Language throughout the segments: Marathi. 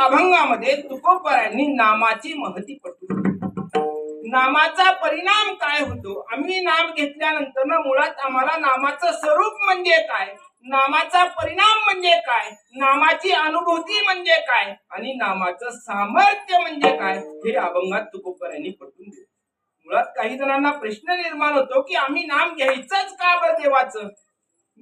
अभंगामध्ये तुकोबरायांनी नामाची महती पटवली. नामाचा परिणाम काय होतो, आम्ही नाम घेतल्यानंतर ना मुळात आम्हाला नामाचं स्वरूप म्हणजे काय, नामाचा परिणाम म्हणजे काय, नामाची अनुभूती म्हणजे काय आणि नामाचं सामर्थ्य म्हणजे काय हे अभंगात तुकोबरायांनी पटवून दिले. मुळात काही जणांना प्रश्न निर्माण होतो की आम्ही नाम घ्यायचंच का बरं देवाचं,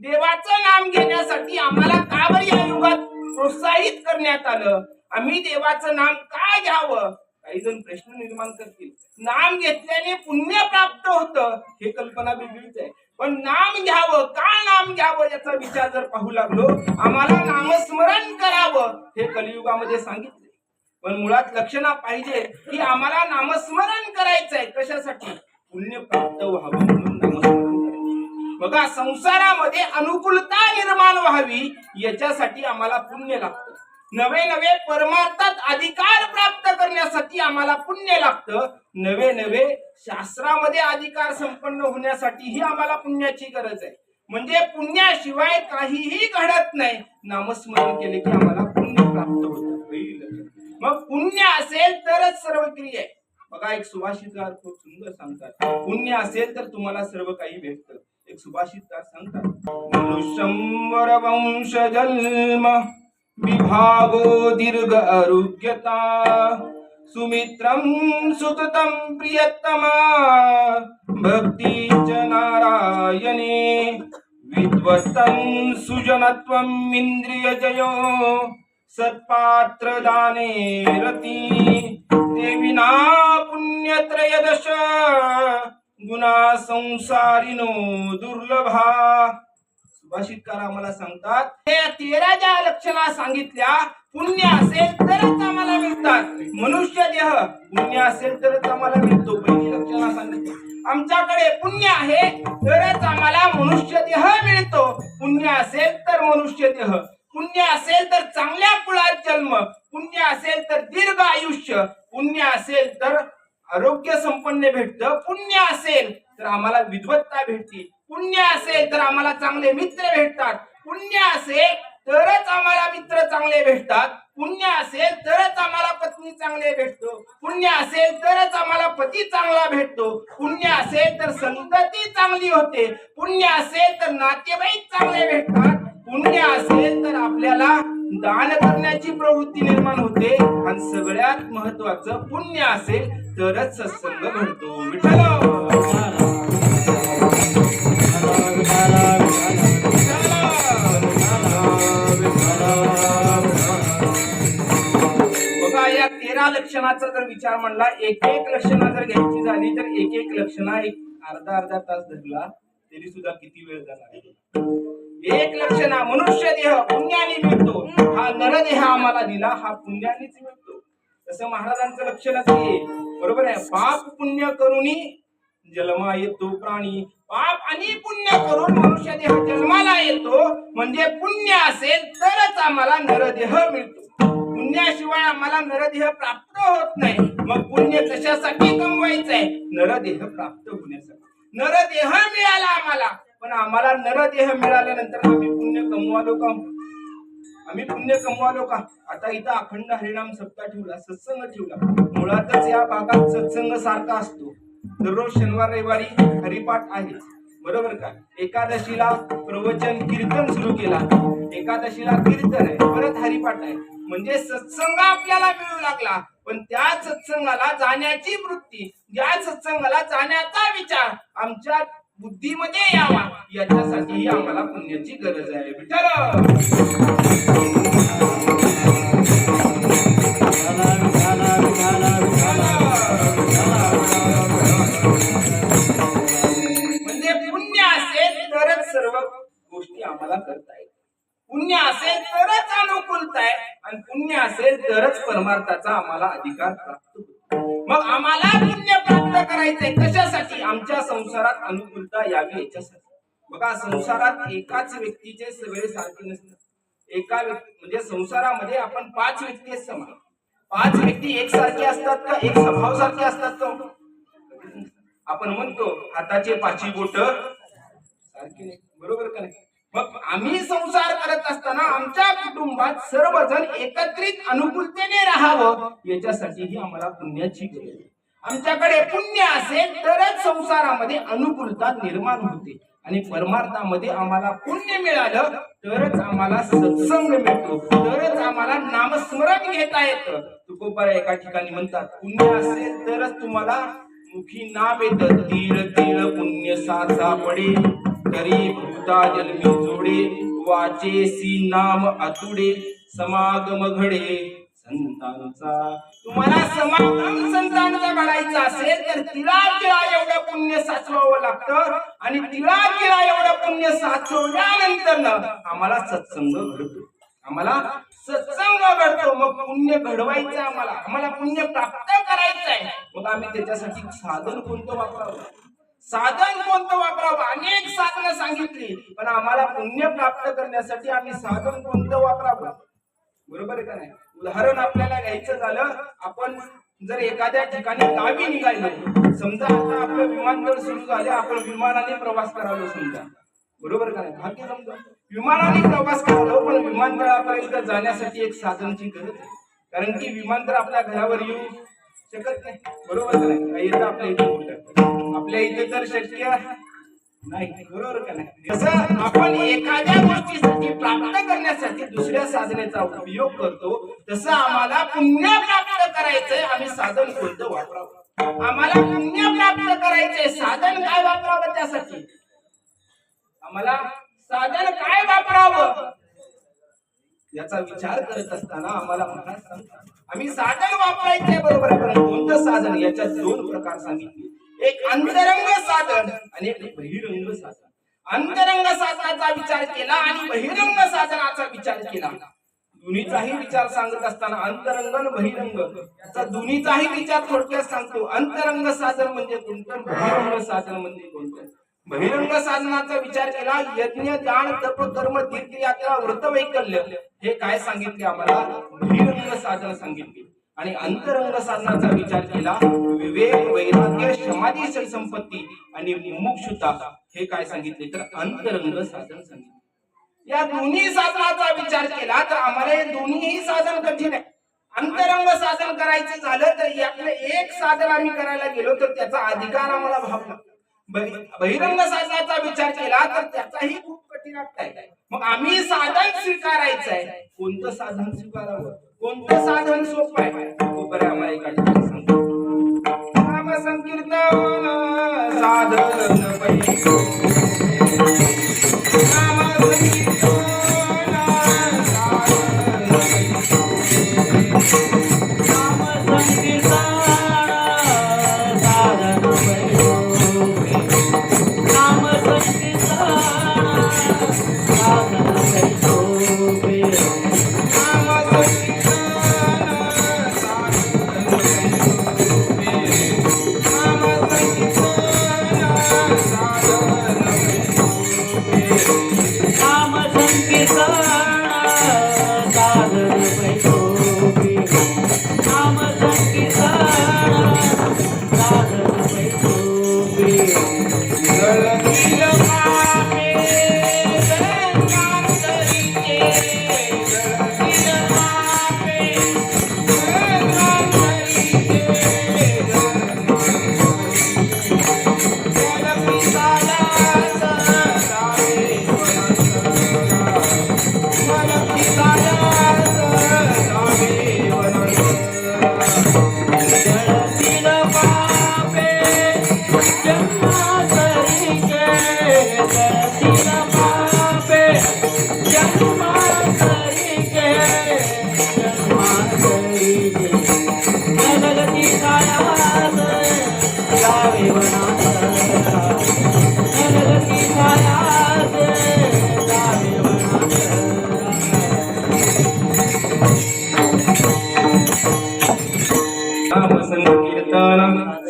देवाचं नाम घेण्यासाठी आम्हाला का बरं या युगात प्रोत्साहित करण्यात आलं, आम्ही देवाचं नाम का घ्यावं. काही जण प्रश्न निर्माण करतील. नाम घेतल्याने पुण्य प्राप्त होतं हे कल्पना वेगळीच आहे, पण नाम घ्यावं का नाम घ्यावं याचा विचार जर पाहू लागलो, आम्हाला नामस्मरण करावं हे कलियुगामध्ये सांगितले. पण मुळात लक्षणा पाहिजे की आम्हाला नामस्मरण करायचंय कशासाठी, पुण्य प्राप्त व्हावं म्हणून नामस्मरण करायचं. बघा संसारामध्ये अनुकूलता निर्माण व्हावी याच्यासाठी आम्हाला पुण्य लागतं, नवे नवे परमार्थात अधिकार प्राप्त करण्यासाठी आम्हाला पुण्य लागतं, नवे नवे शास्त्रामध्ये अधिकार संपन्न होण्यासाठीही आम्हाला पुण्याची गरज आहे. म्हणजे पुण्याशिवाय काहीही घडत नाही. नामस्मरण केले की आम्हाला पुण्य प्राप्त होतं. मग पुण्य असेल तरच सर्व क्रिया आहे. बघा एक सुभाषितकार खूप सुंदर सांगतात, पुण्य असेल तर तुम्हाला सर्व काही भेटतं. एक सुभाषितकार सांगतात, मनुष्यंवर वंश जन्म विभागो दीर्घ आरोग्यता सुमित्रं सुततं प्रियतमा भक्ती च नारायणे विद्वत्तं सुजनत्वं इंद्रिय जयो सत्पात्र दाने रती ते विना पुण्यत्रयदश गुणा संसारिनो दुर्लभा. सुभाषितकार आम्हाला सांगतात हे 13 ज्या लक्षणा सांगितल्या, पुण्य असेल तरच आम्हाला मिळतात. मनुष्य देह पुण्य असेल तरच आम्हाला मिळतो. पहिली लक्षणा सांगितली, आमच्याकडे पुण्य आहे तरच आम्हाला मनुष्य देह मिळतो. पुण्य असेल तर मनुष्य देह, पुण्य असेल तर चांगल्या कुळात जन्म, पुण्य असेल तर दीर्घ आयुष्य, पुण्य असेल तर आरोग्य संपन्न भेटतं, पुण्य असेल तर आम्हाला विद्वत्ता भेटते, पुण्य असेल तर आम्हाला चांगले मित्र भेटतात, पुण्य असेल तरच आम्हाला मित्र चांगले भेटतात, पुण्य असेल तरच आम्हाला पत्नी चांगले भेटतो, पुण्य असेल तरच आम्हाला पती चांगला भेटतो, पुण्य असेल तर संतती चांगली होते, पुण्य असेल तर नातेवाईक चांगले भेटतात, पुण्य असेल तर आपल्याला दान करण्याची प्रवृत्ती निर्माण होते आणि सगळ्यात महत्वाचं पुण्य असेल तरच सत्संग घडतो. बघा या 13 लक्षणाचा जर विचार म्हणला, एक एक लक्षणा जर घ्यायची झाली तर एक एक लक्षणा एक अर्धा तास धरला तरी सुद्धा किती वेळ जाणार. एक लक्षणा मनुष्य देह पुण्याने मिळतो, हा नरदेह आम्हाला दिला हा पुण्यानेच मिळतो. तसं महाराजांचं लक्षणच आहे, बरोबर आहे. पाप पुण्य करूनी जन्मा येतो प्राणी, पाप आणि पुण्य करून मनुष्य देह जन्माला येतो. म्हणजे पुण्य असेल तरच आम्हाला नरदेह मिळतो, पुण्याशिवाय आम्हाला नरदेह प्राप्त होत नाही. मग पुण्य कशासाठी कमवायचंय, नरदेह प्राप्त होण्यासाठी. नरदेह मिळाला आम्हाला, पण आम्हाला नरदेह मिळाल्यानंतर आम्ही पुण्य कमवालो का, आम्ही पुण्य कमवालो का. आता इथं अखंड हरिनाम सप्ताह ठेवला, सत्संग ठेवला, मुळातच या भागात सत्संग सारखा असतो. दररोज शनिवार रविवारी हरिपाठ आहे, बरोबर का. एकादशीला प्रवचन कीर्तन सुरू केला, एकादशीला कीर्तन आहे, परत हरिपाठ आहे. म्हणजे सत्संग आपल्याला मिळू लागला, पण त्या सत्संगाला जाण्याची वृत्ती, त्या सत्संगाला जाण्याचा विचार आमच्या बुद्धीमध्ये यावा याच्यासाठी आम्हाला पुण्याची गरज आहे. विठ्ठल म्हणजे पुण्य असेल तरच सर्व गोष्टी आम्हाला करता येईल, पुण्य असेल तरच अनुकूलता आहे आणि पुण्य असेल तरच परमार्थाचा आम्हाला अधिकार प्राप्त होतो. मग आम्हाला पुण्य प्राप्त करायचंय कशासाठी, आमच्या संसारात अनुकूलता यावी याच्यासाठी. बघा संसारात एकाच व्यक्तीचे सगळे सारखे नसतात. एका व्यक्ती म्हणजे संसारामध्ये आपण 5 व्यक्ती समान, 5 व्यक्ती एकसारखे असतात का, एक स्वभाव सारखे असतात का. आपण म्हणतो हाताचे 5 बोट सारखे नाही, बरोबर का नाही. मग आम्ही संसार करत असताना आमच्या कुटुंबात कुटुंबात सर्वजण एकत्रित अनुकूलतेने राहावं याच्यासाठीही आम्हाला पुण्याची गरज आहे. आमच्याकडे पुण्य असेल तरच संसारामध्ये अनुकूलता निर्माण होते आणि परमार्थामध्ये आम्हाला पुण्य मिळालं तरच आम्हाला सत्संग मिळतो, तरच आम्हाला नामस्मरण घेता येतं. तुकोबा एका ठिकाणी म्हणतात, पुण्य असेल तरच तुम्हाला मुखी नाम येतं. तीळ तीळ पुण्य साचा पडे, तरी भूता जन्मी जोडे, वाचेसी नाम आतुडे, समागम घडे संतांचा. तुम्हाला समागम संतांचा घडायचा असेल तर तिळा तिळा एवढं पुण्य साचवावं लागतं आणि तिळा तिळा एवढं पुण्य साचवल्यानंतर आम्हाला सत्संग घडतो, आम्हाला सत्संग घडतो. मग पुण्य घडवायचं आम्हाला पुण्य प्राप्त करायचं आहे. मग आम्ही त्याच्यासाठी साधन कोणतं वापरावं, साधन कोणतं वापरावं? अनेक साधनं सांगितली, पण आम्हाला पुण्य प्राप्त करण्यासाठी आम्ही साधन कोणतं वापरावं? बरोबर आहे का नाही? उदाहरण आपल्याला घ्यायचं झालं, आपण जर एखाद्या ठिकाणी गावी निघालो, समजा आता आपलं विमानतळ सुरू झाले, आपण विमानाने प्रवास करालो समजा, बरोबर का नाही? भाग्य समजा विमानाने प्रवास करालो, पण विमानतळापर्यंत जाण्यासाठी एक साधनची गरज आहे, कारण की विमानतळ आपल्या घरावर येऊ शकत नाही, बरोबर का नाही? येतं आपल्या इथे कुठं, आपल्या इथे तर शक्य नाही, बरोबर का नाही? तसं आपण एखाद्या गोष्टीसाठी प्राप्त करण्यासाठी दुसऱ्या साधनेचा उपयोग करतो, तसं आम्हाला पुण्य प्राप्त करायचंय, आम्ही साधन कोणतं वापरावं? आम्हाला पुण्य प्राप्त करायचंय, साधन काय वापरावं? त्यासाठी आम्हाला साधन काय वापरावं याचा विचार करत असताना आम्हाला महाराज सांगतात, आम्ही साधन वापरायचंय, बरोबर आहे, पण कोणतं साधन? याच्यात दोन प्रकार सांगितले, एक अंतरंग साधन आणि एक बहिरंग साधन. अंतरंग साधनाचा विचार केला आणि बहिरंग साधनाचा विचार केला. दोन्हीचाही विचार सांगत असताना अंतरंग आणि बहिरंग याचा दोन्हीचाही विचार थोडक्यात सांगतो. अंतरंग साधन म्हणजे कोणतं, बहिरंग साधन म्हणजे कोणतं? बहिरंग साधनाचा विचार केला, यज्ञ दान तप कर्म तीर्थयात्रा व्रत वैकल्य हे काय सांगितले आम्हाला? बहिरंग साधन सांगितले. आणि अंतरंग साधनाचा विचार केला, विवेक वैराग्य समाधी संपत्ती आणि मुमुक्षुता हे काय सांगितले? तर अंतरंग साधन सांगितले. या दोन्ही साधनाचा विचार केला तर आम्हाला हे दोन्हीही साधन कठीण आहे. अंतरंग साधन करायचं झालं तर यातलं एक साधन आम्ही करायला गेलो तर त्याचा अधिकार आम्हाला भाव लागतो. बहिरंग साधनाचा विचार केला तर त्याचाही खूप कठीण आहे. मग आम्ही साधन स्वीकारायचं आहे, कोणतं साधन स्वीकारावं, कोणतं साधन सोपं आहे? बरं आम्हाला एका ठिकाणी सांगतो, नाम संकीर्तन साधन पैकी, नाम संकीर्तन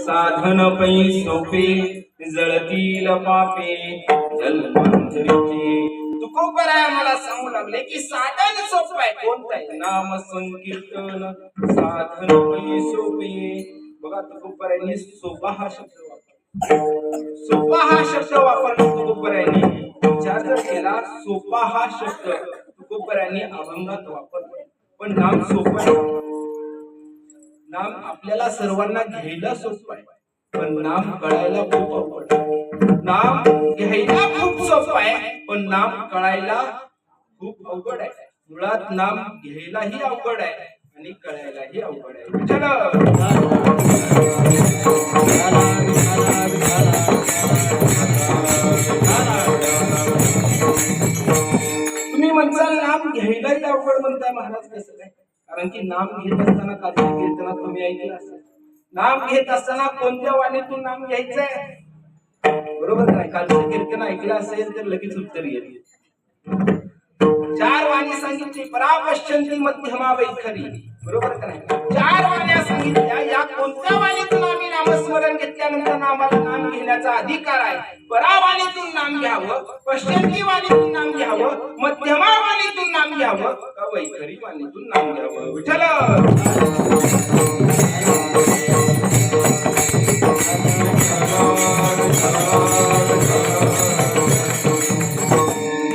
साधन पै सोपे जळतील पापे जन्मांतरीचे. तुकोबराय मला सांगू लागले की साधन सोपं आहे, कोणतं आहे? नाम संकीर्तन साधन पै सोपे. बघा तुकोबरायांनी सोपा हा शब्द वापरला, सोपा हा शब्द वापरला तुकोबरायांनी. विचार जर केला सोपा हा शब्द तुकोबरायांनी अभंगात वापरलं. पण नाम सोपं आहे. नाम आपल्याला सर्वांना घ्यायला सोपं आहे, पण नाम कळायला खूप अवघड आहे. नाम घ्यायला खूप सोपं आहे, पण नाम कळायला खूप अवघड आहे. मुळात नाम घ्यायलाही अवघड आहे आणि कळायलाही अवघड आहे. तुम्ही म्हणताल नाम घ्यायलाही अवघड म्हणताय महाराज, कसं काय? कारण की नाम घेत असताना काळजी कीर्तनात तुम्ही ऐकलं असेल, नाम घेत असताना कोणत्या वाणीतून नाम घ्यायचंय? बरोबर नाही? कालचं कीर्तन ऐकलं असेल तर लगेच उत्तर येईल. 4 वाणी सांगितली, परापश्चंती मध्यमा वैखरी. बरोबर का नाही? 4 वाण्या सांगितल्या. या कोणत्या वाणीतून आम्ही नामस्मरण घेतल्यानंतर नामाला नाम घेण्याचा अधिकार आहे? परावाणीतून नाम घ्यावं, पश्चंती वाणीतून नाम घ्यावं, मध्यमा वाणीतून नाम घ्यावं, का वैखरी वाणीतून नाम घ्यावं? विठ्ठल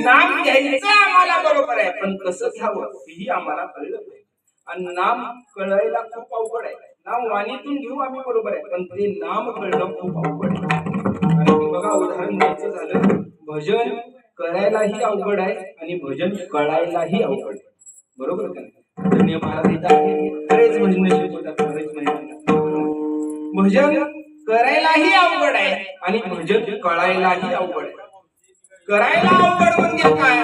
नाम घ्यायचं आम्हाला बरोबर आहे, पण कसं घ्यावं हेही आम्हाला कळलं पाहिजे. आणि नाम कळायला खूप अवघड आहे. नाम वाणीतून घेऊ आम्ही बरोबर आहे, पण ते नाम कळणं खूप अवघड आहे. आणि बघा, उदाहरण द्यायचं झालं, भजन करायलाही अवघड आहे आणि भजन कळायलाही अवघड आहे. बरोबर का? धन्य महाराज इथं आहे, बरेच भजन शिकवतात, बरेच भजन करायलाही अवघड आहे आणि भजन कळायलाही अवघड आहे. करायला अवघड म्हणजे काय?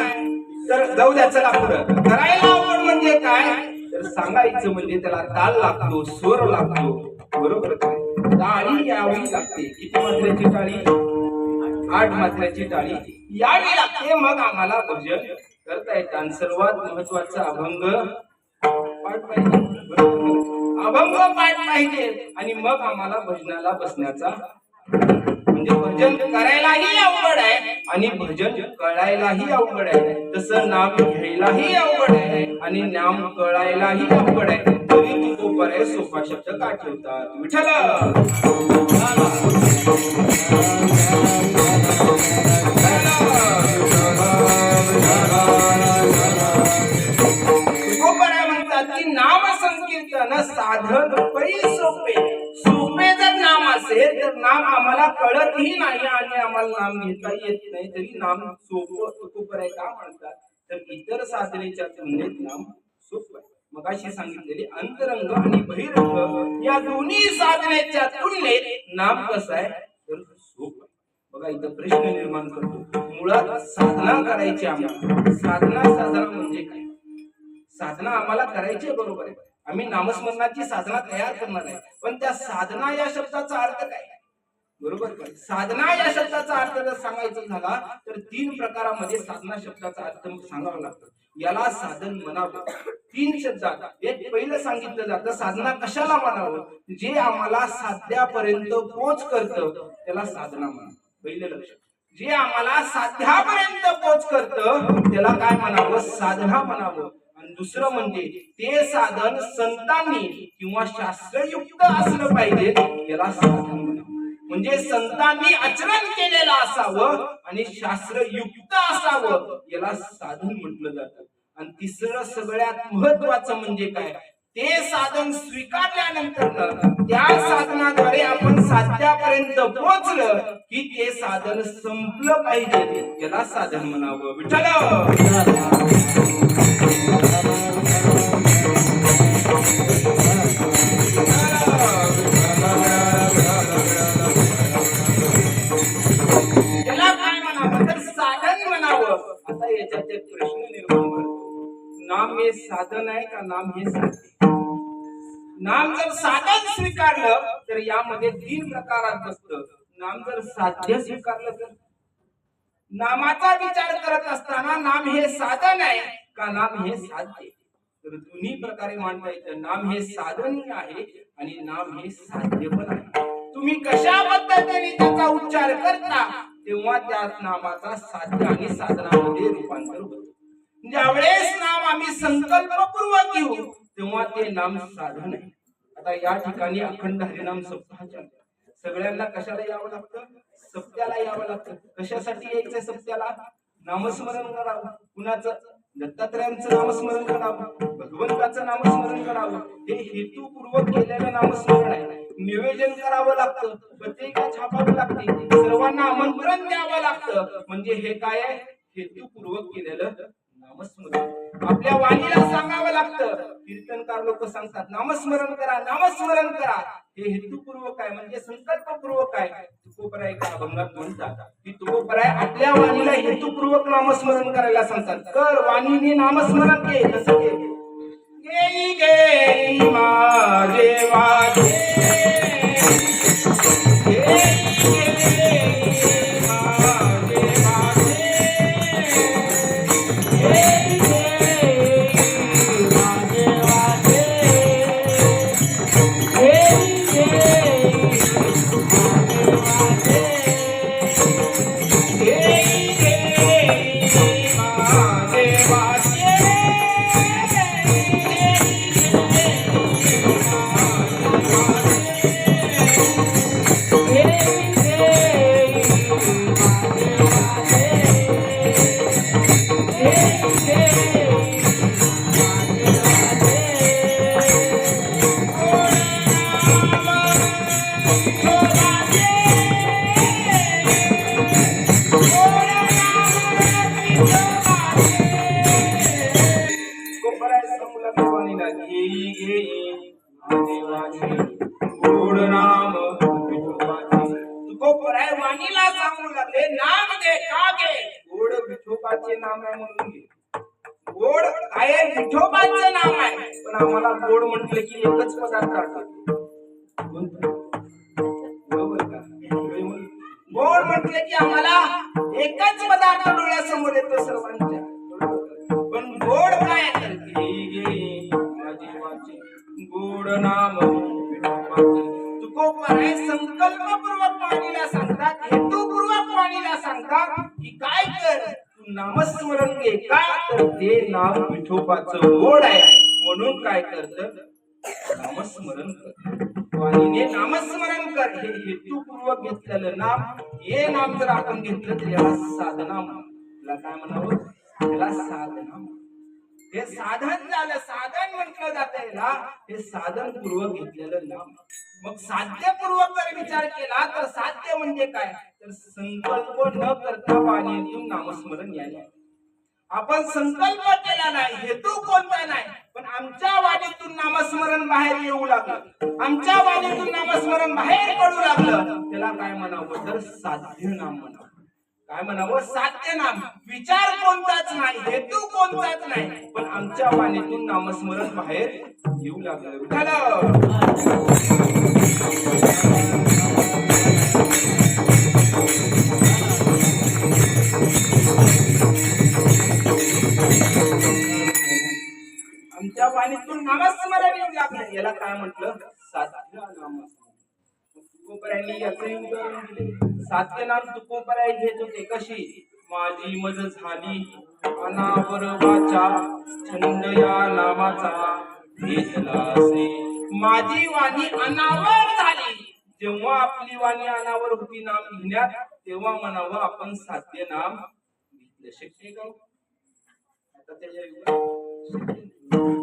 तर जाऊ द्या, चला पुढं. करायला अवघड म्हणजे काय? तर सांगायचं म्हणजे त्याला ताल लागतो, स्वर लागतो. बरोबर काय? टाळी यावी लागते. किती मात्र्याची टाळी? 8 मात्र्याची टाळी यावी लागते, मग आम्हाला भजन करता येतं. आणि सर्वात महत्वाचा अभंग पाठ पाहिजे. अभंग पाठ पाहिजे आणि मग आम्हाला भजनाला बसण्याचा, म्हणजे भजन करायलाही अवघड आहे आणि भजन कळायलाही अवघड आहे. तसं नाम घ्यायलाही अवघड आहे आणि नाम कळायलाही अवघड आहे. तरी तुकोबराय सोपा शब्द का ठेवतात? विठ्ठल तुकोबराय म्हणतात की नाम संकीर्तन साधन पै सोपे. सोपे जर नाम असेल तर नाम आम्हाला कळतही नाही आणि आम्हाला नाम घेता येत नाही, तरी नाम सोपं तुकोबराय का म्हणतात? तर इतर साधनेच्या तुलनेत नाम सोपं आहे. मगाशी सांगितलेले अंतरंग आणि बहिरंग या दोन्ही साधनेच्या तुलनेत नाम कसं आहे? तर सोपं आहे. बघा, इथं प्रश्न निर्माण करतो. मुळात साधना करायची आम्हाला. साधना म्हणजे काय? साधना आम्हाला करायची आहे, बरोबर आहे. आम्ही नामस्मरणाची साधना तयार करणार आहे, पण त्या साधना या शब्दाचा अर्थ काय? बरोबर काय? साधना या शब्दाचा अर्थ जर सांगायचा झाला तर 3 प्रकारामध्ये साधना शब्दाचा अर्थ सांगावा लागतो. याला साधन म्हणावं. 3 शब्दात. एक पहिलं सांगितलं जातं, साधना कशाला म्हणावं? जे आम्हाला साध्यापर्यंत पोच करतं त्याला साधना म्हणावं. पहिलं लक्ष. जे आम्हाला साध्यापर्यंत पोच करतं त्याला काय म्हणावं? साधना म्हणावं. आणि दुसरं म्हणजे ते साधन संतांनी किंवा शास्त्रयुक्त असलं पाहिजे, याला साधन म्हणावं. म्हणजे संतांनी आचरण केलेलं असावं आणि शास्त्रयुक्त असावं, याला साधन म्हटलं जातं. आणि तिसरं सगळ्यात महत्वाचं म्हणजे काय? ते साधन स्वीकारल्यानंतर त्या साधनाद्वारे आपण साध्यापर्यंत पोहोचलं की ते साधन संपलं पाहिजे, याला साधन म्हणावं. विठ्ठल याला काय म्हणावं? तर साधन म्हणावं. आता याच्यात एक प्रश्न निर्माण करतो, नाम हे साधन आहे का नाम हे साध्य? नाम जर साधन स्वीकारलं तर यामध्ये 3 प्रकारात बसतं. नाम जर साध्य स्वीकारलं तर नामाचा विचार करत असताना नाम हे साधन आहे का नाम हे साध्य? तर दोन्ही प्रकारे मांडता येतं. नाम हे साधनही आहे आणि नाम हे साध्य पण आहे. तुम्ही कशा पद्धतीने त्याचा उच्चार करता तेव्हा त्या नामाचा साध्य आणि साधनामध्ये रूपांतर होतं. ज्यावेळेस नाम आम्ही संकल्पपूर्वक घेऊ तेव्हा ते नाम साधन आहे. आता या ठिकाणी अखंड हरिनाम सप्ताह चालतो. सगळ्यांना कशाला यावं लागतं? सप्त्याला यावं लागतं. कशासाठी यायचंय सप्त्याला? नामस्मरण करावं. कुणाचं? दत्तात्रयांचं नामस्मरण करावं, भगवंताचं नामस्मरण करावं. हे हेतुपूर्वक केलेलं नामस्मरण आहे. निवेदन करावं लागतं, पत्रिका छापावी लागते, सर्वांना आमंत्रण द्यावं लागतं. म्हणजे हे काय आहे? हेतुपूर्वक केलेलं नामस्मरण. आपल्या वाणीला सांगावं लागतं. कीर्तनकार लोक सांगतात नामस्मरण करा, नामस्मरण करा. हे हेतुपूर्वक आहे, म्हणजे संकल्पपूर्वक आहे. तुकोबराय का अभंगात म्हणतात की तुकोबराय आपल्या वाणीला हेतुपूर्वक नामस्मरण करायला सांगतात. कर वाणीने नामस्मरण के. कसं के? गेई गेई माझे वाचे, गोड नाम तुकोबराय वाणीला सांगू लागले नाम दे का घे. गोड विठोबाचे नाम आहे म्हणून घे. गोड आहे विठोबाचं नाम आहे. पण आम्हाला गोड म्हटलं की एकच पदार्थ आठवतो. बरोबर का? गोड म्हटलं की आम्हाला एकच पदार्थ डोळ्यासमोर येतो सर्वांच्या. पण गोड काय तर गोड नाम तुकोबराय संकल्पपूर्वक वाणीला सांगतात, हेतुपूर्वक वाणीला सांगतात की काय कर तू नामस्मरण घे. का तर ते नाम विठोबाचं गोड आहे म्हणून काय करत नामस्मरण कर. वाणीने नामस्मरण कर. हे हेतुपूर्वक घेतलेलं नाम, हे नाम जर आपण घेतलं तर याला साधना म्हणा. काय म्हणावं? त्याला साधना. हे साधन झालं. साधन म्हटलं जात याला. हे साधन पूर्वक घेतलेलं नाम. मग साध्यपूर्वक जर विचार केला तर साध्य म्हणजे काय? तर संकल्प न करता वाणीतून नामस्मरण यायला. आपण संकल्प केला नाही, हेतू कोणता नाही, पण आमच्या वाणीतून नामस्मरण बाहेर येऊ लागलं, आमच्या वाणीतून नामस्मरण बाहेर पडू लागलं, त्याला काय म्हणावं? तर साध्य नाम म्हणावं. काय म्हणावं? साध्य नाम. विचार कोणताच नाही, हेतू कोणताच नाही, पण आमच्या वाणीतून नामस्मरण बाहेर येऊ लागलं. आमच्या वाणीतून नामस्मरण येऊ लागलं. याला काय म्हटलं? साध्य नाम. तुकोबरायांनी याचंही उदाहरण दिले. साध्य नाम तुकोबराय घेत होते. कशी? माझी मज झाली अनावर वाचा, छंद या नामाचा घेतला असे. माझी वाणी अनावर झाली. जेव्हा आपली वाणी अनावर होती नाम घेण्यात, तेव्हा म्हणावं आपण साध्य नाम घेतलं. शक्य का? आता त्याच्या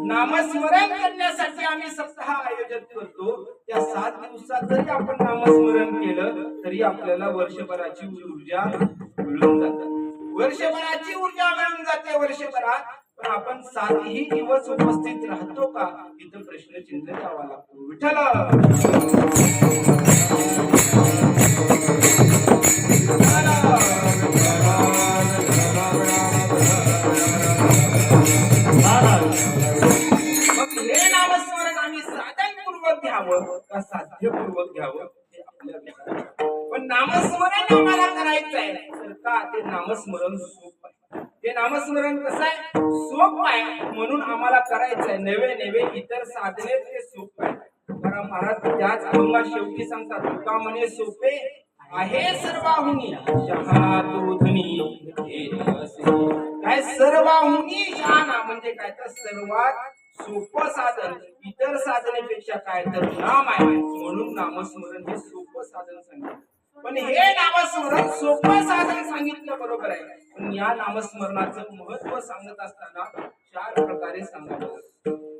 नामस्मरण करण्यासाठी आम्ही सप्ताह आयोजित करतो. त्या 7 दिवसात जरी आपण नामस्मरण केलं तरी आपल्याला वर्षभराची ऊर्जा मिळून जाते. वर्षभराची ऊर्जा मिळून जाते वर्षभरात. पण आपण 7ही दिवस उपस्थित राहतो का? इथं प्रश्नचिन्ह द्यावा लागतो. विठ्ठल का साध्यपूर्वक घ्यावं हे आपल्या विचारात. पण नामस्मरण आम्हाला करायचं आहे तर का? ते नामस्मरण सोप आहे. ते नामस्मरण कसं आहे? सोप आहे म्हणून आम्हाला करायचं आहे. नवे नवे इतर साधने ते सोप आहे. कारण महाराज त्याच अभंगात शेवटी सांगतात, तुका म्हणे सोपे आहे सर्वाहुनी शहा दूधनी काय? सर्वाहुनी शहाणा म्हणजे काय? तर सर्वात सोपं साधन इतर साधनेपेक्षा काय? तर नाम आहे. म्हणून नामस्मरण हे सोपं साधन सांगितलं. पण हे नामस्मरण सोपं साधन सांगितलं बरोबर आहे, पण या नामस्मरणाचं महत्व सांगत असताना 4 प्रकारे सांगावं.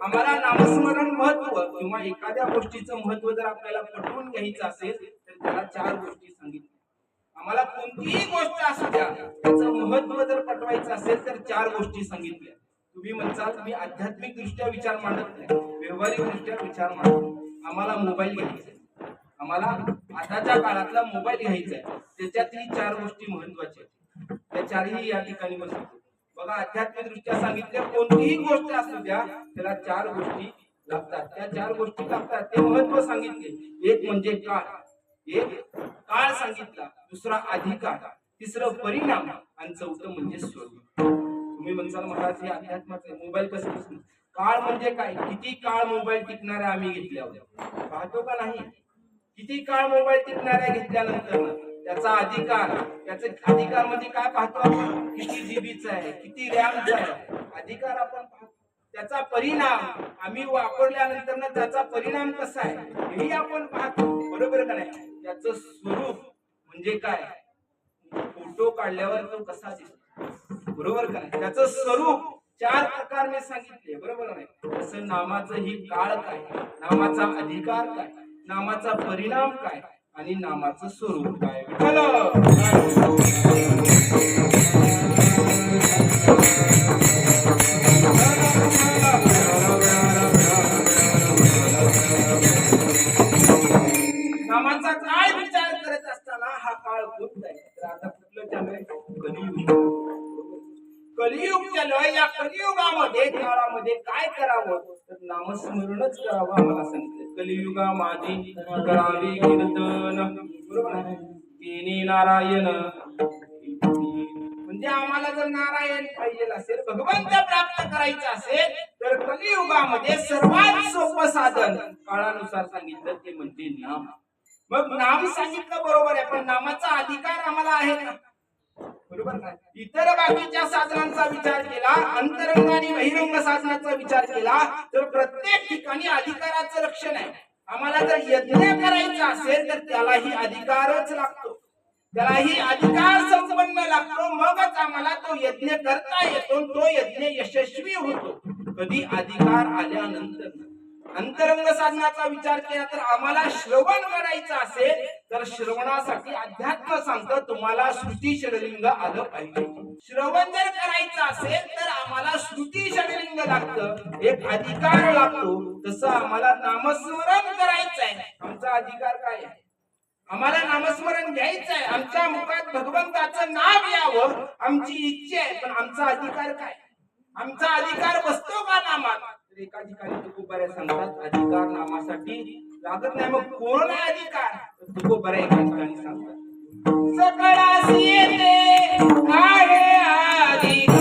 आम्हाला नामस्मरण महत्व किंवा एखाद्या गोष्टीचं महत्व जर आपल्याला पटवून घ्यायचं असेल तर त्याला 4 गोष्टी सांगितल्या. आम्हाला कोणतीही गोष्ट असू द्या त्याचं महत्व जर पटवायचं असेल तर 4 गोष्टी सांगितल्या. तुम्ही म्हणसाल मी आध्यात्मिक दृष्ट्या विचार मांडत नाही, व्यवहारिक दृष्ट्या विचार मांडतो. आम्हाला मोबाईल घ्यायचा, आम्हाला आताच्या काळातला मोबाईल घ्यायचा आहे, त्याच्यातही 4 गोष्टी महत्वाच्या आहेत. त्या 4ही या ठिकाणी बसतो. बघा, आध्यात्मिक दृष्ट्या सांगितल्या कोणतीही गोष्ट असू द्या त्याला 4 गोष्टी लागतात. त्या 4 गोष्टी लागतात, ते महत्व सांगितले. एक म्हणजे काळ सांगितला, दुसरा अधिकार, तिसरं परिणाम आणि चौथं म्हणजे स्वरूप. तुम्ही म्हणसाल महाराज हे अध्यात्माचं मोबाईल कसं दिसतो? काळ म्हणजे काय? किती काळ मोबाईल टिकणाऱ्या आम्ही घेतल्यावर पाहतो का नाही? किती काळ मोबाईल टिकणाऱ्या घेतल्यानंतर त्याचा अधिकार म्हणजे काय पाहतो आपण? किती जीबीचा आहे, किती रॅमचा आहे, अधिकार आपण पाहतो. त्याचा परिणाम आम्ही वापरल्यानंतर त्याचा परिणाम कसा आहे हेही आपण पाहतो, बरोबर का नाही? त्याचं स्वरूप म्हणजे काय? फोटो काढल्यावर तो कसा दिसतो, बरोबर का नाही? त्याचं स्वरूप 4 प्रकार मी सांगितले, बरोबर नाही? तसं नामाचं ही काळ काय, नामाचा अधिकार काय, नामाचा परिणाम काय आणि नामाचं स्वरूप काय. नामाचा काय विचार करत असताना हा काळ होत आहे. तर आता कुठलं चालू कलियुग. कलियुग चालू या कलियुगामध्ये काळामध्ये काय करावं तर नामस्मरणच करावं आम्हाला सांगितलं. कलियुगा माझी करावे कीर्तन, बरोबर आहे? तिन्ही नारायण. म्हणजे आम्हाला जर नारायण पाहिजे असेल, भगवंत प्राप्त करायचं असेल तर कलियुगामध्ये सर्वात सोपं साधन काळानुसार सांगितलं ते म्हणजे नाम. मग नाम सांगितलं बरोबर आहे, पण नामाचा अधिकार आम्हाला आहे का, बरोबर का? इतर बाकीच्या साधनांचा विचार केला, अंतरंग आणि बहिरंग साधनाचा विचार केला तर प्रत्येक ठिकाणी अधिकाराचं लक्षण आहे. आम्हाला जर यज्ञ करायचा असेल तर त्यालाही अधिकारच लागतो, त्यालाही अधिकार संपन्न लागतो, मगच आम्हाला तो यज्ञ करता येतो, तो यज्ञ यशस्वी होतो. कधी अधिकार आल्यानंतर. अंतरंग साधनाचा विचार केला तर आम्हाला श्रवण करायचं असेल तर श्रवणासाठी अध्यात्म सांगतं तुम्हाला श्रुती षडलिंग आलं पाहिजे. श्रवण जर करायचं असेल तर आम्हाला श्रुती षडलिंग लागतं, एक अधिकार लागतो. तसं आम्हाला नामस्मरण करायचं आहे, आमचा अधिकार काय आहे? आम्हाला नामस्मरण घ्यायचं आहे, आमच्या मुखात भगवंताचं नाव यावं आमची इच्छा आहे, पण आमचा अधिकार काय? आमचा अधिकार बसतो का नामात? एका ठिकाणी तुकोबाऱ्या सांगतात अधिकार नामासाठी लागत नाही. मग कोण आहे अधिकार? तुकोबाऱ्या एका ठिकाणी सांगतात सकळासी येते आहे अधिकार.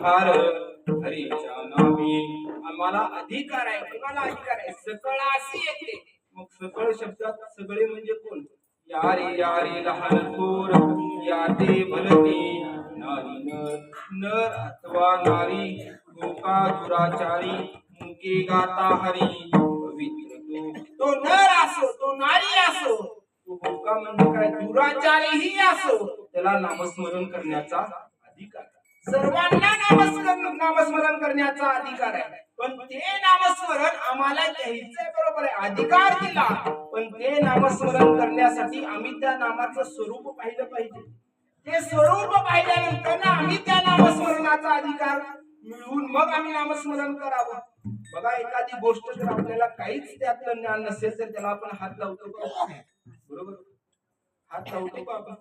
फार हरीच्या नामी आम्हाला अधिकार आहे. कोणाला अधिकार आहे? सकळासी येते. मग सकळ शब्दात सगळे म्हणजे कोण? यारी लहान थोर याते भलती नारी नर अथवा नारी गोका दुराचारी मुके गाता हरी पवित्र तो नर असो तो नारी असो तो गोका म्हणजे काय दुराचारीही असो त्याला नामस्मरण करण्याचा अधिकार. सर्वांना नामस्मरण करण्याचा अधिकार आहे. पण ते नामस्मरण आम्हाला घ्यायचंय, बरोबर आहे, अधिकार दिला. पण ते नामस्मरण करण्यासाठी आम्ही त्या नामाचं स्वरूप पाहिलं पाहिजे. ते स्वरूप पाहिल्यानंतर ना आम्ही त्या नामस्मरणाचा अधिकार मिळवून मग आम्ही नामस्मरण करावं. बघा, एखादी गोष्ट जर आपल्याला काहीच त्यातलं ज्ञान नसेल तर त्याला आपण हात लावतो का? बरोबर, हात लावतो का आपण?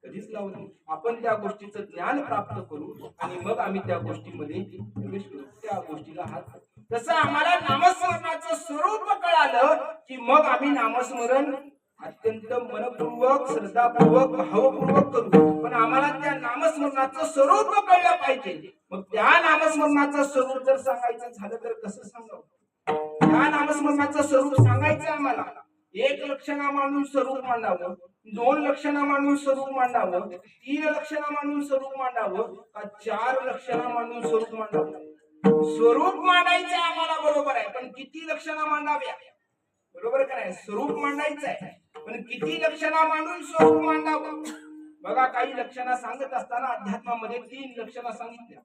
कधीच लावत नाही. आपण त्या गोष्टीचं ज्ञान प्राप्त करू आणि मग आम्ही त्या गोष्टीमध्ये प्रवेश करू, त्या गोष्टीला हात. तसं आम्हाला नामस्मरणाचं स्वरूप कळालं की मग आम्ही नामस्मरण अत्यंत मनपूर्वक श्रद्धापूर्वक भावपूर्वक करू. पण आम्हाला त्या नामस्मरणाचं स्वरूप कळलं पाहिजे. मग त्या नामस्मरणाचं स्वरूप जर सांगायचं झालं तर कसं सांगावं? त्या नामस्मरणाचं स्वरूप सांगायचं आम्हाला. एक लक्षणा मांडून स्वरूप मांडावं, 2 लक्षणा मांडून स्वरूप मांडावं, 3 लक्षणा मांडून स्वरूप मांडावं का 4 लक्षणा मांडून स्वरूप मांडावं? स्वरूप मांडायचं आम्हाला, बरोबर आहे, पण किती लक्षणा मांडाव्या? बरोबर का नाही? स्वरूप मांडायचं आहे पण किती लक्षणा मांडून स्वरूप मांडावं? बघा, काही लक्षणा सांगत असताना अध्यात्मामध्ये 3 लक्षणा सांगितल्या,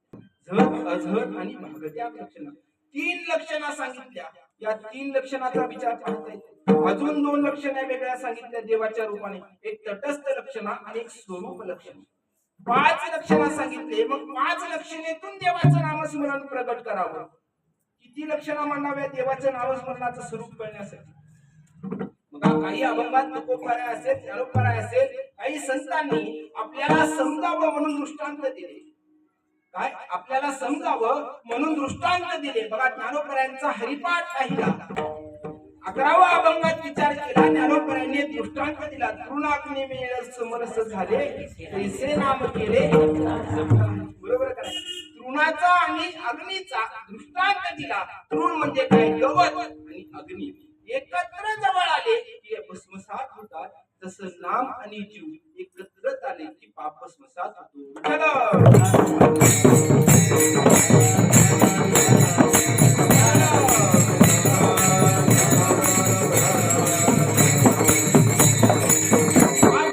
झट अझट आणि भागत्या लक्षणा. 3 लक्षणा सांगितल्या. या 3 लक्षणाचा विचार पाहता येतो. अजून 2 लक्षणा वेगळ्या सांगितल्या देवाच्या रूपाने, एक तटस्थ लक्षणा आणि एक स्वरूप लक्षण. 5 लक्षणा सांगितले. मग 5 लक्षणेतून देवाचं नामस्मरण प्रगट करावं. किती लक्षणा मांडाव्या देवाच्या नामस्मरणाचं स्वरूप कळण्यासाठी? मग काही अभंगात तुकोबाराय असेल, ज्ञानोबाराय असेल, काही संतांनी आपल्याला समजावं म्हणून दृष्टांत दिले. काय? आपल्याला समजावं म्हणून दृष्टांत दिले. बघा, ज्ञानोबारायांचा हरिपाठ पाहिला, 11व्या अभंगात विचार केला. ज्ञानोबारायांनी दृष्टांत दिला. तृणाग्नी मेळ समरस झाले तैसे नाम केले. बरोबर का? तृणाचा आणि अग्नीचा दृष्टांत दिला. तृण म्हणजे काय? गवत आणि अग्नी एकत्र जवळ आले की भस्मसात होतात. तसं नाम आणि जीव एकत्र आले की पाप भस्मसात होतो.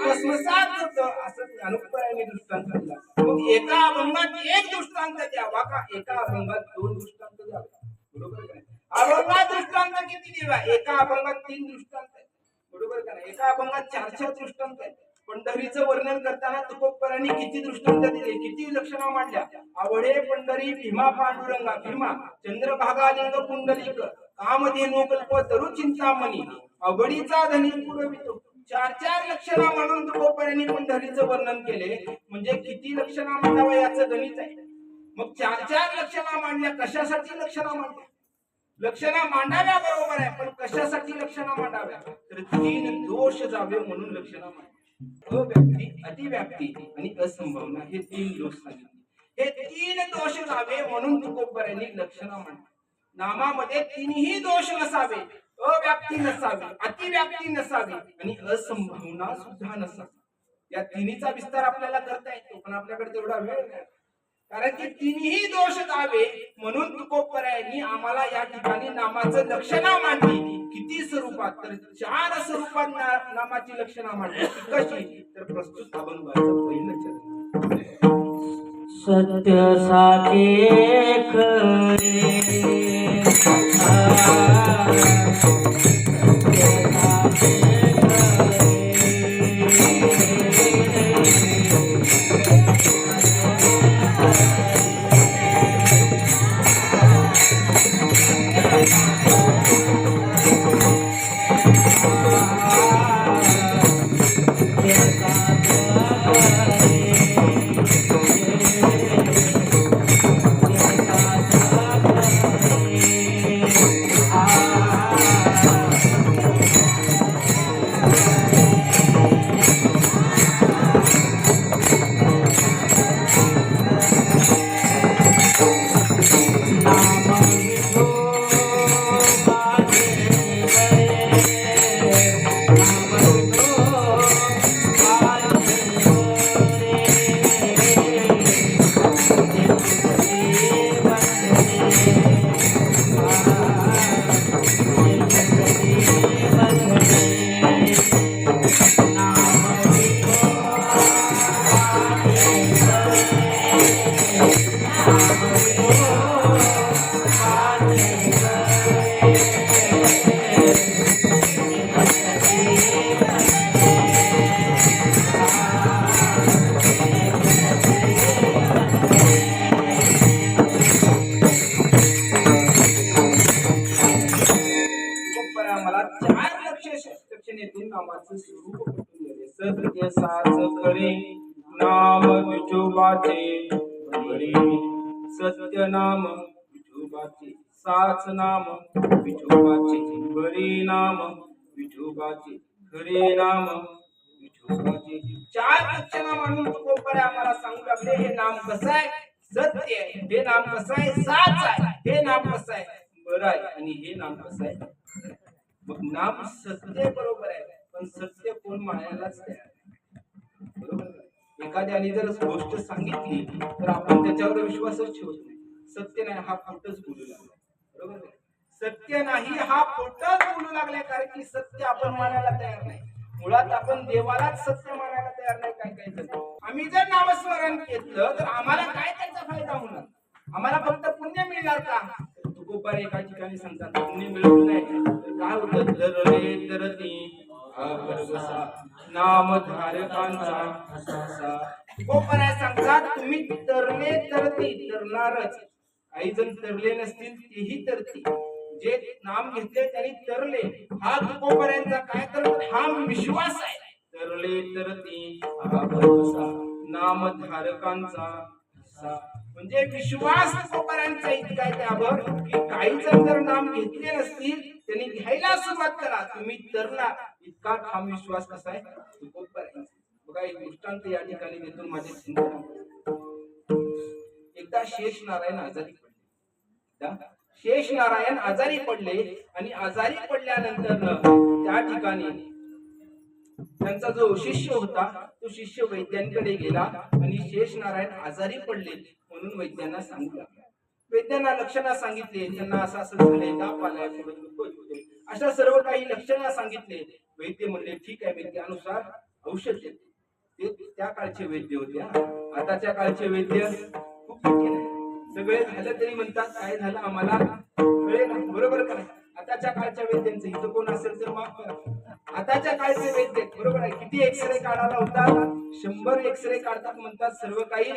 भस्मसात होतं असं ज्ञानोबारायांनी दृष्टांत दिला. मग एका अभंगात एक दृष्टांत द्यावा का एका अभंगात 2 दृष्टांत द्यावा? बरोबर का? अभंगात दृष्टांत किती द्यावा? एका अभंगात 3 दृष्टांत आहेत. बरोबर का? एका अभंगात 4 दृष्टांत आहेत. पंढरीचं वर्णन करताना तुकोबारायांनी किती दृष्टांत दिले, किती लक्षणा मांडल्या? आवडे पंढरी भीमा पांडुरंगा, भीमा चंद्रभागा लिंग पुंडलिक कामधेनु कल्प तरु चिंतामणी अवडीचा धनी पुरवितो. 4 लक्षणा म्हणून तुकोबारायांनी पंढरीचं वर्णन केले. म्हणजे किती लक्षणा मांडावं याचं गणित आहे. मग 4 लक्षणा मांडल्या. कशासाठी लक्षणा मांडल्या? लक्षणा मांडाव्या, बरोबर आहे, पण कशासाठी लक्षणा मांडाव्या? तर 3 दोष जावे म्हणून लक्षणा मांडल्या. अव्याप्ती, अतिव्याप्ती आणि असंभावना हे 3 दोष सांगितले. हे 3 दोष जावे म्हणून तुकोबारायांनी लक्षणा मांडली. नामामध्ये 3ही दोष नसावे, अव्याप्ती नसावी, अतिव्याप्ती नसावी आणि असंभावना सुद्धा नसावी. या 3चा विस्तार आपल्याला करता येतो पण आपल्याकडे तेवढा वेळ नाही. कारण की 3ही दोष जावे म्हणून तुकोबारायांनी आम्हाला या ठिकाणी नामाचं लक्षणा मांडली. किती स्वरूपात? तर 4 स्वरूपात नामाची लक्षणा मांडली. कशी? तर प्रस्तुत अभंगाचं पहिलं चरण. सत्य साचे खरे तुकोबरा मला 4 लक्षणेतून नामाचं स्वरूप पटवून दिले. सत्य साच खरे नाम विठोबाचे खरे. सत्य नाम विठोबाचे साच नाम विठोबाचे खरे नाम विठोबाचे खरे नाम विठोबाचे. 4 लक्षणं म्हणून तुकोबरा आम्हाला सांगू लागले हे नाम कसं आहे, सत्य आहे. हे नाम कसं आहे, साच आहे. हे नाम कसं आहे, बरं आहे. आणि हे नाम कसं आहे. मग नाम सत्य बरोबर आहे, पण सत्य कोण मानायलाच तयार नाही. बरोबर. एखाद्याने जर गोष्ट सांगितली तर आपण त्याच्यावर विश्वासच ठेवत नाही. सत्य नाही हा खोटच बोलू लागला. बरोबर. सत्य नाही हा खोटच बोलू लागलाय, कारण की सत्य आपण मानायला तयार नाही. मुळात आपण देवालाच सत्य मानायला तयार नाही. काय काय जण आम्ही जर नामस्मरण केलं तर आम्हाला काय त्याचा फायदा होणार, आम्हाला फक्त पुण्य मिळणार का. तुकोबा एका ठिकाणी सांगतात पुण्य मिळत नाही तर काय होतं, तरले तरती हा भरवसा नामधारकांचा असा. तुकोबा सांगतात तुम्ही तरले तरती तरणारच. काही जण तरले नसतील तेही तरती. जे नाम घेतले त्यांनी तरले. हा तुकोबऱ्यांचा काय तर ठाम विश्वास आहे. तरले तरती हा भरवसा नामधारकांचा असा. म्हणजे विश्वास तुकोबऱ्यांचा इतका आहे त्यावर की काही जण जर नाम घेतले नसतील त्यांनी घ्यायला सुरुवात करा, तुम्ही तरला. इतका ठाम विश्वास कसा आहे तुकोबऱ्यांचा. बघा एक दृष्टांत या ठिकाणी देतो माझे चिंतन. एकदा शेष नारायण आजारी पडले. शेष नारायण आजारी पडले आणि आजारी पडल्यानंतर त्या ठिकाणी त्यांचा जो शिष्य होता तो शिष्य वैद्यांकडे गेला आणि शेष नारायण आजारी पडले म्हणून वैद्यांना सांगितलं. वैद्यांना लक्षणं सांगितले, त्यांना असं असं झाले, ताप आलाय, अशा सर्व काही लक्षणं सांगितले. वैद्य म्हणले ठीक आहे, मी त्यानुसार औषध देते. ते त्या काळचे वैद्य होते. आताच्या काळचे वैद्य खूप कठीण आहे. सगळे झालं तरी म्हणतात काय झालं आम्हाला कळेना. बरोबर का नाही. आताच्या काळच्या वैद्यांचं इथं कोण असेल तर माफ करा. आताच्या काळचे वैद्य बरोबर आहे, किती एक्सरे काढायला होतात, 100 एक्सरे काढतात म्हणतात सर्व काही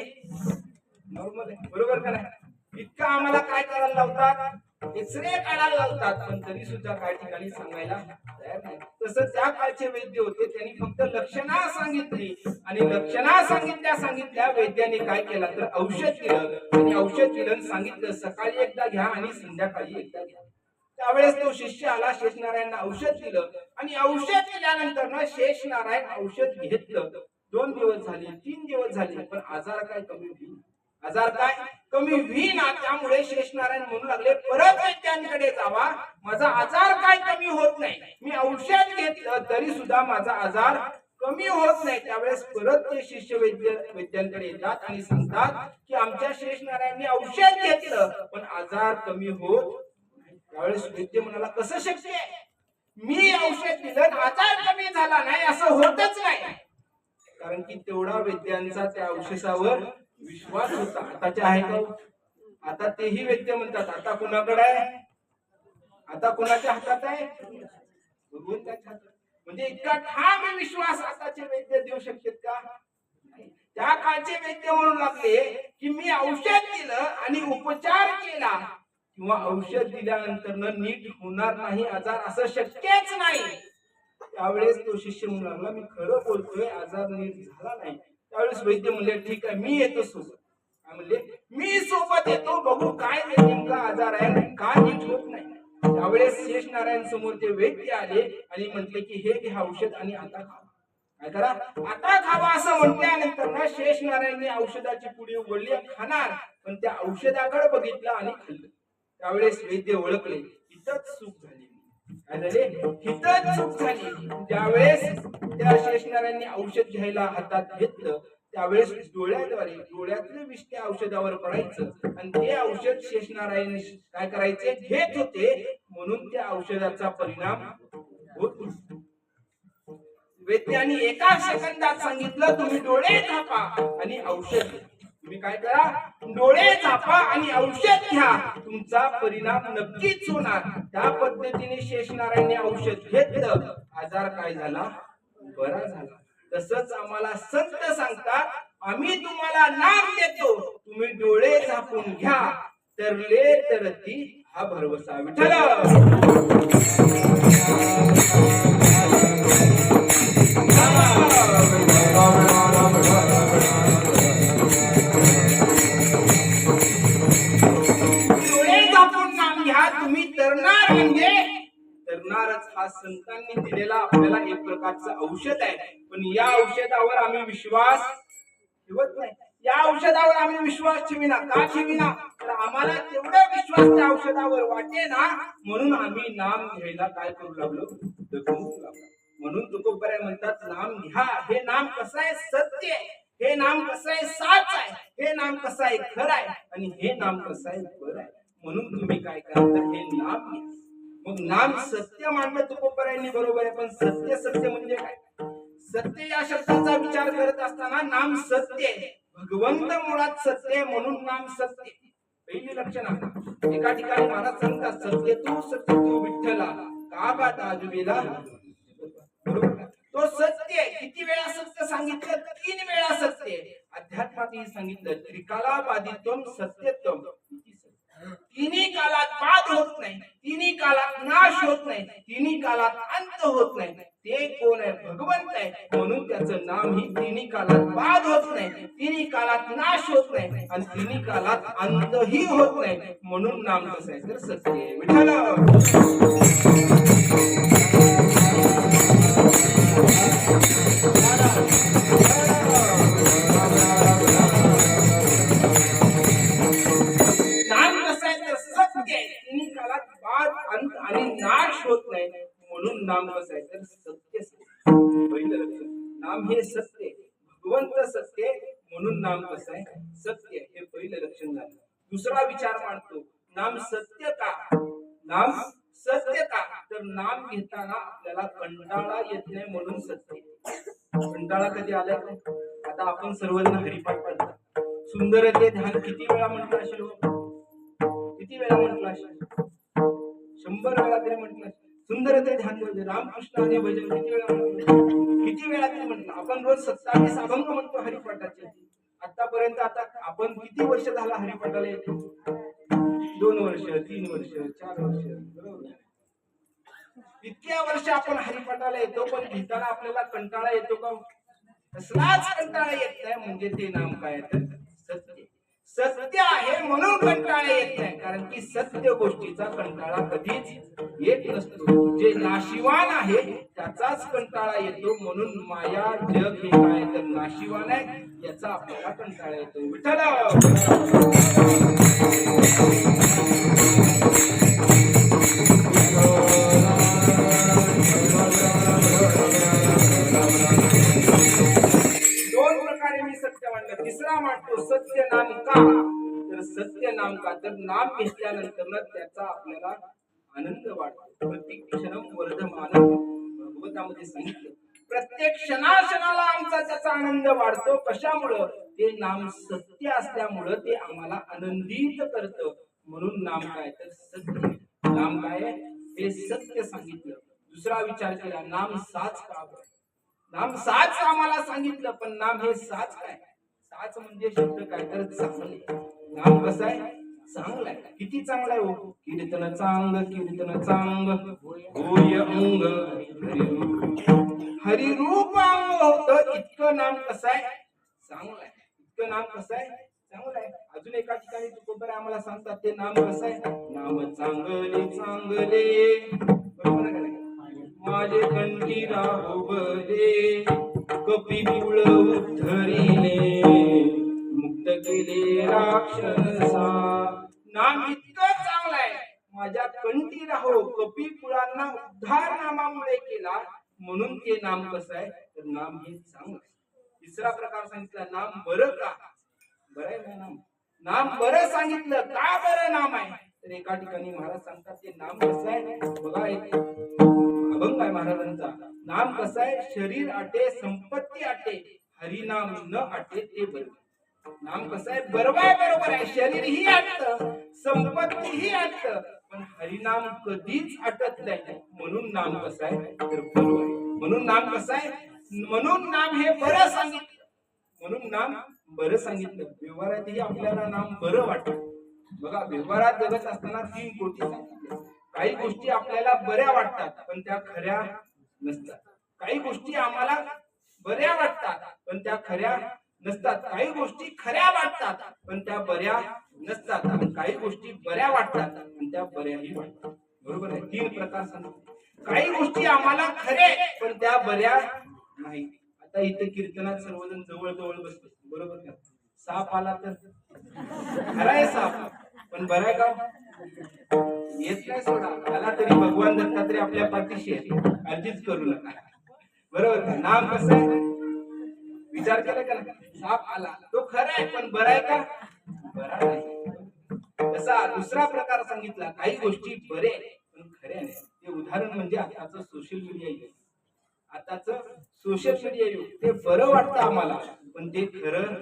नॉर्मल आहे. बरोबर का नाही. इतकं आम्हाला काय करायला लावतात, एक्सरे काढायला लावतात, पण तरी सुद्धा काही ठिकाणी सांगायला तयार नाही. तसं त्या काळचे वैद्य होते, त्यांनी फक्त लक्षणा सांगितली आणि लक्षणा सांगितल्या वैद्याने काय केलं तर औषध दिलं आणि औषध दिलं सांगितलं सकाळी एकदा घ्या आणि संध्याकाळी एकदा घ्या. त्यावेळेस तो शिष्य आला, शेष नारायणला औषध दिलं आणि औषध दिल्यानंतर ना शेष नारायण औषध घेतलं. 2 दिवस झाले, 3 दिवस झाले, पण आजार काय कमी होईल, आजार काय कमी होईना. त्यामुळे शेष नारायण म्हणू लागले परत वैद्यांकडे जावा, माझा आजार काय कमी होत नाही. मी औषध घेतलं तरी सुद्धा माझा आजार कमी होत नाही. त्यावेळेस परत ते शिष्य वैद्यांकडे येतात आणि सांगतात की आमच्या शेष नारायणने औषध घेतलं पण आजार कमी होत. त्यावेळेस वैद्य म्हणाला कसं शक्य आहे, मी औषध दिलं आजार कमी झाला नाही, असं होतच नाही. कारण की तेवढा वैद्यांचा त्या औषधावर विश्वास होता. आताचे आहे का, आता तेही वैद्य म्हणतात आता कुणाकडे आहे, आता कुणाच्या हातात आहे, भगवंताच्या हातात. म्हणजे इतका ठाम विश्वास आताचे वैद्य देऊ शकतात का. त्या काळचे वैद्य म्हणू लागले की मी औषध दिलं आणि उपचार केला किंवा औषध दिल्यानंतर नीट होणार नाही आजार, असं शक्यच नाही. त्यावेळेस तो शिष्य म्हणू लागला मी खरं बोलतोय, आजार नीट झाला नाही. त्यावेळेस वैद्य म्हणले ठीक आहे मी येतो सोबत. म्हणले मी सोबत येतो, बघू काय नेमका आजार आहे, काय नीट होत नाही. त्यावेळेस शेष नारायण समोर ते वैद्य आले आणि म्हटले की हे घ्या औषध आणि आता खावा. काय करा आता खावा असं म्हटल्यानंतर ना शेष नारायणने औषधाची पुडी उघडली खाणार, पण त्या औषधाकडे बघितलं आणि खाल्लं. त्यावेळेस वैद्य ओळखले इथंच चूक झाली. काय झाले, इथंच चूक झाली. त्यावेळेस त्या शेष नारायणने औषध घ्यायला हातात घेतलं, त्यावेळेस डोळ्याद्वारे डोळ्यातलं विष त्या औषधावर पडायचं आणि ते औषध शेष नारायण काय करायचे घेत होते, म्हणून त्या औषधाचा परिणाम होत नसतो. वैद्यांनी एका सेकंदात सांगितलं तुम्ही डोळे झाका आणि औषध. तुम्ही काय करा, डोळे झापा आणि औषध घ्या, तुमचा परिणाम नक्कीच होणार. त्या पद्धतीने शेषनारायणने औषध घेतलं, आजार काय झाला, बरा झाला. तसंच आम्हाला संत सांगतात, आम्ही तुम्हाला नाम देतो, तुम्ही डोळे झाकून घ्या, तरले तरती हा भरवसा. विठ्ठल डोळे झाकून नाम घ्या, तुम्ही तरणार. म्हणजे तरणारच. हा संतांनी दिलेला आपल्याला एक प्रकारचं औषध आहे. पण या औषधावर आम्ही विश्वास ठेवत नाही. या औषधावर आम्ही विश्वास ठेविना. का ठेविना? तर आम्हाला तेवढा विश्वास त्या औषधावर वाटे ना, म्हणून आम्ही नाम घ्यायला काय करू लागलो, दगमगू लागलो. म्हणून तुकोबराय म्हणतात, नाम घ्या. हे नाम कसं आहे, सत्य आहे. हे नाम कसं आहे, साच आहे. हे नाम कसं आहे, खरं आहे. आणि हे नाम कसं आहे, बरं आहे. म्हणून तुम्ही काय करा, तर हे नाम घ्या. मग नाम सत्य मानलं तुकोबरायांनी, बरोबर आहे. पण सत्य सत्य म्हणजे काय? सत्य या शब्दाचा विचार करत असताना नाम सत्य आहे. भगवंत मुळात सत्य आहे, म्हणून नाम सत्य. पहिली लक्षण एका ठिकाणी महाराज सांगतात, सत्य तू विठ्ठला का गाता आजूबेला. तो सत्य आहे. किती वेळा सत्य सांगितलं? 3 वेळा सत्य. अध्यात्मातही सांगितलं, त्रिकाला बाधित्वम सत्यत्वम. तिन्ही कालात बाद होत नाही, तिन्ही कालात नाश होत नाही, तिन्ही कालात अंत होत नाही. ते कोण आहे? भगवंत आहे. म्हणून त्याचं नाम ही तिन्ही कालात बाद होत नाही, तिन्ही कालात नाश होत नाही आणि तिन्ही कालात अंतही होत नाही. म्हणून नाम कसं आहे, तर सत्य आहे. विठ्ठल आणि नाश होत नाही. म्हणून नाम कसं आहे, तर सत्य. पहिलं लक्षण, नाम हे सत्य, भगवंत सत्य, म्हणून नाम कसं आहे, सत्य. हे पहिलं लक्षण झालं. दुसरा विचार मांडतो, नाम सत्य का? नाम सत्य का? तर नाम घेताना आपल्याला कंटाळा येत नाही, म्हणून सत्य. कंटाळा कधी आलाय का? आता आपण सर्वजण हरिपाठ करतात. सुंदर ते ध्यान किती वेळा म्हटलं असेल? किती वेळा म्हटलं असेल? 100 वेळा तरी म्हटलं. सुंदर ते ध्यान म्हणजे रामकृष्ण हरी भजन किती वेळा म्हटलं? किती वेळा तरी म्हटलं. आपण रोज 27 अभंग म्हणतो हरिपाठाचे. आतापर्यंत आता आपण किती वर्ष झाला हरिपाठाला येतो? 2 वर्ष, 3 वर्ष, 4 वर्ष, बरोबर. इतक्या वर्ष आपण हरिपाठाला येतो, पण घेताना आपल्याला कंटाळा येतो का? कसलाच कंटाळा येत नाही. म्हणजे ते नाम काय, तर सत्य. सत्य आहे म्हणून कंटाळा येत नाही. कारण की सत्य गोष्टीचा कंटाळा कधीच येत नसतो. जे नाशिवान आहे त्याचाच कंटाळा येतो. म्हणून माया जग हे काय, तर नाशिवान आहे, याचा आपल्याला कंटाळा येतो. विठ्ठल तिसरा मांडतो, सत्य नाम का? तर सत्य नाम का, तर नाम घेतल्यानंतर त्याचा आपल्याला आनंद वाटतो. प्रत्येक क्षणम वर्धमान भगवतामध्ये सांगितलं, प्रत्येक क्षणाक्षणाला आमचा त्याचा आनंद वाढतो. कशामुळं? ते नाम सत्य असल्यामुळं ते आम्हाला आनंदित करतं. म्हणून नाम काय, तर सत्य. नाम काय आहे, हे सत्य सांगितलं. दुसरा विचार केला, नाम साच का? नाम साच आम्हाला सांगितलं, पण नाम हे साच काय? साच म्हणजे शब्द काय, तर चांगले. नाम कसं आहे, चांगलं आहे. किती चांगलं आहे हो. कीर्तन चांग, कीर्तन चांग, होय अंग हरिरूप अंग होतं. इतकं नाम कसं आहे, चांगलं आहे. इतकं नाम कसं आहे, चांगलं आहे. अजून एका ठिकाणी तुकोबराय आम्हाला सांगतात, ते नाम कसं आहे, नाम चांगले चांगले, बरोबर आहे का? माझे कंठी राहोबले, कपिकुळ उद्धरिले, मुक्त केले राक्षसा. नाम इतकं चांगलं आहे, माझ्या कंठी राहो, कपिकुळांना उद्धार नामामुळे केला. म्हणून ते नाम कसं आहे, तर नाम हे चांगलं आहे. तिसरा प्रकार सांगितला, नाम बरं का? बरं आहे ना नाम? नाम बरं सांगितलं, का बरं नाम आहे? तर एका ठिकाणी महाराज सांगतात, ते नाम कसं आहे बघा. एक अभंग आहे महाराजांचा, नाम कसं आहे, शरीर आटे संपत्ती आटे, हरिनाम न आटे ते बरे. नाम कसं आहे बरोबर आहे शरीर ही आटत संपत्ती ही आटत पण हरिनाम कधीच आटत नाही म्हणून नाम कसं आहे तर बरोबर आहे म्हणून नाम कसं आहे म्हणून नाम हे बरं सांगितलं म्हणून नाम बरं सांगितलं व्यवहारातही आपल्याला नाम बरं वाटतं बघा व्यवहारात जगत असताना 3 गोष्टी सांगितल्या काही गोष्टी आपल्याला बऱ्या वाटतात पण त्या खऱ्या नसतात काही गोष्टी आम्हाला बऱ्या वाटतात पण त्या खऱ्या नसतात काही गोष्टी खऱ्या वाटतात पण त्या बऱ्या नसतात आणि काही गोष्टी बऱ्या वाटतात पण त्या बऱ्याही वाटतात बरोबर आहे 3 प्रकार सांगितले काही गोष्टी आम्हाला खरे पण त्या बऱ्या नाही आता इथे कीर्तनात सर्वजण जवळ बसले बरोबर का साप आला तर खरा आहे साप पण बराय का येत नाही सोडा आला तरी भगवान दत्तात्रय आपल्या पाठीशी आहे काळजीच करू नका बरोबर का नाम कसं आहे विचार केला का साप आला तो खरा आहे पण बराय का बरा नाही तसा दुसरा प्रकार सांगितला काही गोष्टी बरे पण खऱ्या नाही ते उदाहरण म्हणजे आताचं सोशल मीडिया युग आताचं सोशल मीडिया युग ते बरं वाटतं आम्हाला पण ते खरं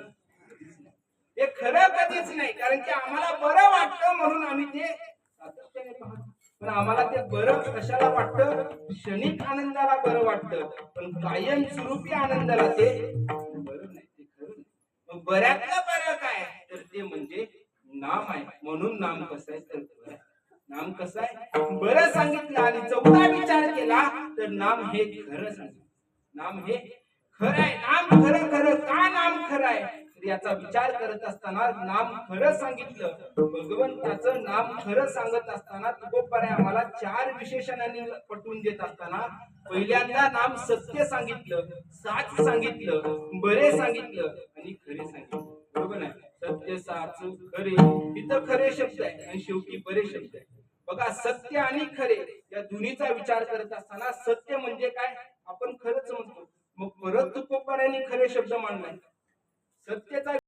कधीच नाही कारण की आम्हाला बरं वाटतं म्हणून आम्ही ते सातत्याने पाहतो पण आम्हाला ते बरं कशाला वाटतं क्षणिक आनंदाला बरं वाटतं पण कायम स्वरूपी आनंदाला ते बरं नाही ते खरं नाही मग बऱ्यातलं बरं काय तर ते म्हणजे नाम आहे म्हणून नाम कसं आहे तर बरं नाम कसं आहे बरं सांगितलं आणि चौथा विचार केला तर नाम हे खरं सांगितलं नाम हे खरं आहे नाम खरं का नाम खरं आहे तर याचा विचार करत असताना नाम खरं सांगितलं भगवंताचं नाम खरं सांगत असताना तुकोबाराय आम्हाला 4 विशेषणांनी पटवून देत असताना पहिल्यांदा नाम सत्य सांगितलं साच सांगितलं बरे सांगितलं आणि खरे सांगितलं बरोबर आहे सत्य साच खरे इथं खरे शब्द आहे आणि शेवटी बरे शब्द आहे बघा सत्य आणि खरे या दोन्हीचा विचार करत असताना सत्य म्हणजे काय आपण खरंच म्हणतो मग परत तुकोबारायांनी खरे शब्द मांडलाय सत्याचा